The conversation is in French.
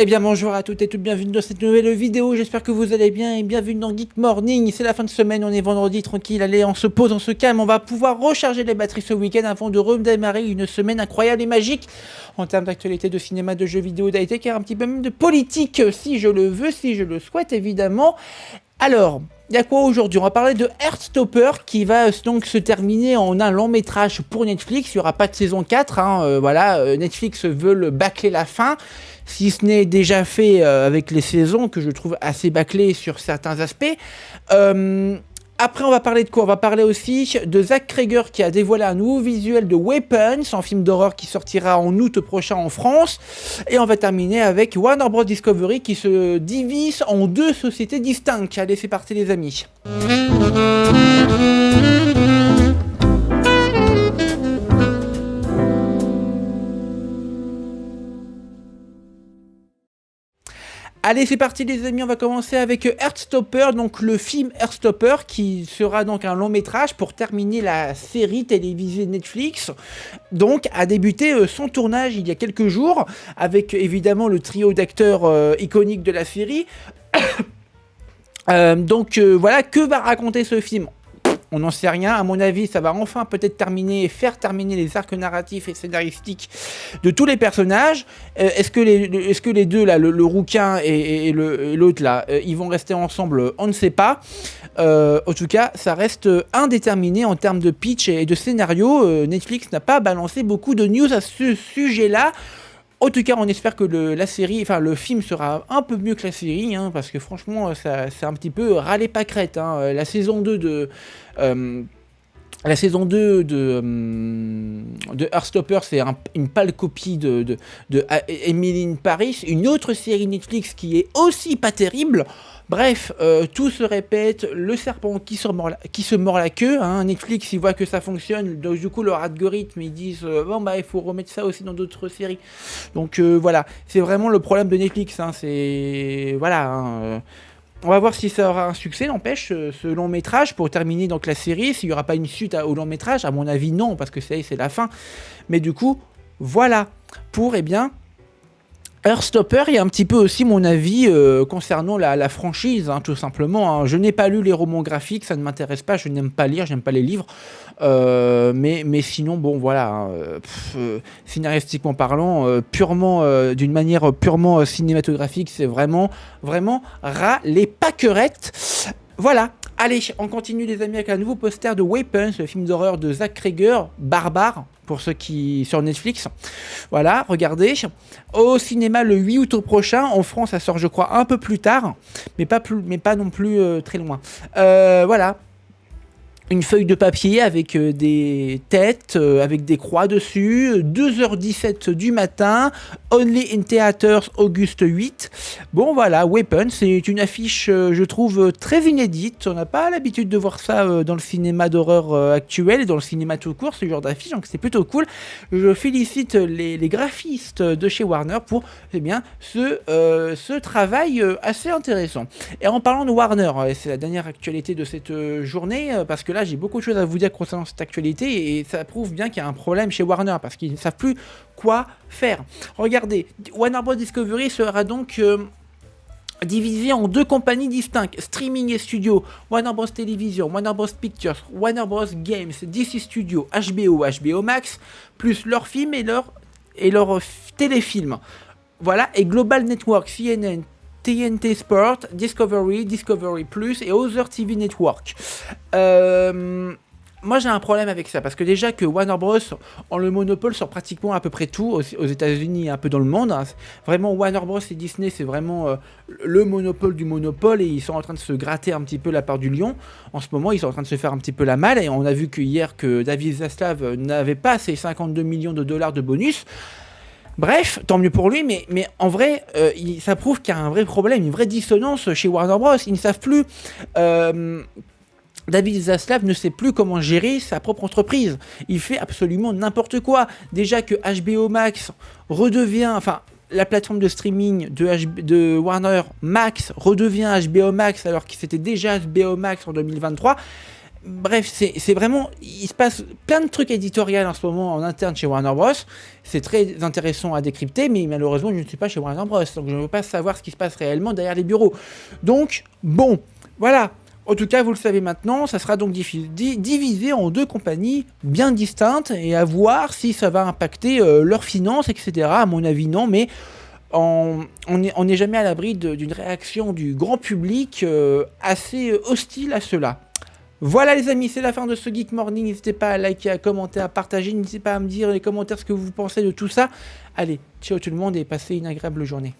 Eh bien bonjour à toutes et toutes, bienvenue dans cette nouvelle vidéo, j'espère que vous allez bien et bienvenue dans Geek Morning. C'est la fin de semaine, on est vendredi, tranquille, allez on se pose, on se calme, on va pouvoir recharger les batteries ce week-end avant de redémarrer une semaine incroyable et magique en termes d'actualité, de cinéma, de jeux vidéo, d'IT, car un petit peu même de politique si je le veux, si je le souhaite évidemment. Alors, il y a quoi aujourd'hui? On va parler de Heartstopper qui va donc se terminer en un long métrage pour Netflix. Il n'y aura pas de saison 4, Netflix veut bâcler la fin, si ce n'est déjà fait avec les saisons que je trouve assez bâclées sur certains aspects. Après, on va parler de quoi? On va parler aussi de Zach Cregger qui a dévoilé un nouveau visuel de Weapons, un film d'horreur qui sortira en août prochain en France. Et on va terminer avec Warner Bros. Discovery qui se divise en deux sociétés distinctes. Allez, c'est parti les amis. Allez, c'est parti les amis, on va commencer avec Heartstopper, donc le film Heartstopper qui sera donc un long métrage pour terminer la série télévisée Netflix. Donc a débuté son tournage il y a quelques jours avec évidemment le trio d'acteurs iconiques de la série. Voilà, que va raconter ce film? On n'en sait rien, à mon avis ça va enfin peut-être faire terminer les arcs narratifs et scénaristiques de tous les personnages. Est-ce que les deux là, le rouquin et l'autre là, ils vont rester ensemble? On ne sait pas. En tout cas ça reste indéterminé en termes de pitch et de scénario. Netflix n'a pas balancé beaucoup de news à ce sujet là. En tout cas, on espère que le film sera un peu mieux que la série, parce que franchement, c'est un petit peu râler pas crête. La saison 2 de Heartstopper, c'est une pâle copie de Emily in Paris, une autre série Netflix qui est aussi pas terrible. Bref, tout se répète, le serpent qui se mord la queue. Netflix, ils voient que ça fonctionne, donc du coup leur algorithme, ils disent il faut remettre ça aussi dans d'autres séries. Donc voilà, c'est vraiment le problème de Netflix. On va voir si ça aura un succès, n'empêche, ce long métrage pour terminer donc la série. S'il n'y aura pas une suite au long métrage, à mon avis non, parce que c'est la fin. Mais du coup, voilà pour Heartstopper. Il y a un petit peu aussi mon avis concernant la franchise, tout simplement. Je n'ai pas lu les romans graphiques, ça ne m'intéresse pas, je n'aime pas lire, j'aime pas les livres. Mais sinon, bon, voilà, scénaristiquement parlant, d'une manière purement cinématographique, c'est vraiment ras les pâquerettes. Voilà. Allez, on continue les amis avec un nouveau poster de Weapons, le film d'horreur de Zach Cregger, barbare, pour ceux qui sur Netflix. Voilà, regardez. Au cinéma le 8 août prochain, en France ça sort je crois un peu plus tard, mais pas non plus très loin. Voilà. Une feuille de papier avec des têtes, avec des croix dessus, 2h17 du matin, Only in Theaters, August 8. Bon voilà, Weapon, c'est une affiche, je trouve, très inédite. On n'a pas l'habitude de voir ça dans le cinéma d'horreur actuel et dans le cinéma tout court, ce genre d'affiche, donc c'est plutôt cool. Je félicite les graphistes de chez Warner pour ce travail assez intéressant. Et en parlant de Warner, c'est la dernière actualité de cette journée, parce que là, j'ai beaucoup de choses à vous dire concernant cette actualité et ça prouve bien qu'il y a un problème chez Warner parce qu'ils ne savent plus quoi faire. Regardez, Warner Bros. Discovery sera donc divisé en deux compagnies distinctes, streaming et studio, Warner Bros. Television, Warner Bros. Pictures, Warner Bros. Games, DC Studio, HBO Max, plus leurs films et leurs téléfilms. Voilà, et Global Network, CNN, TNT Sport, Discovery Plus et Other TV Network. Moi j'ai un problème avec ça parce que déjà que Warner Bros ont le monopole sur pratiquement à peu près tout aux États-Unis et un peu dans le monde. Vraiment Warner Bros et Disney c'est vraiment le monopole du monopole et ils sont en train de se gratter un petit peu la part du lion. En ce moment ils sont en train de se faire un petit peu la malle et on a vu que hier que David Zaslav n'avait pas ses 52 millions de dollars de bonus. Bref, tant mieux pour lui, mais en vrai, ça prouve qu'il y a un vrai problème, une vraie dissonance chez Warner Bros. Ils ne savent plus. David Zaslav ne sait plus comment gérer sa propre entreprise. Il fait absolument n'importe quoi. Déjà que HBO Max redevient, la plateforme de streaming de Warner Max redevient HBO Max alors que c'était déjà HBO Max en 2023. Bref, c'est vraiment, il se passe plein de trucs éditoriaux en ce moment en interne chez Warner Bros. C'est très intéressant à décrypter, mais malheureusement, je ne suis pas chez Warner Bros. Donc je ne veux pas savoir ce qui se passe réellement derrière les bureaux. Donc, bon, voilà. En tout cas, vous le savez maintenant, ça sera donc divisé en deux compagnies bien distinctes et à voir si ça va impacter leurs finances, etc. À mon avis, non, mais on n'est jamais à l'abri d'une réaction du grand public assez hostile à cela. Voilà les amis, c'est la fin de ce Geek Morning. N'hésitez pas à liker, à commenter, à partager. N'hésitez pas à me dire dans les commentaires ce que vous pensez de tout ça. Allez, ciao tout le monde et passez une agréable journée.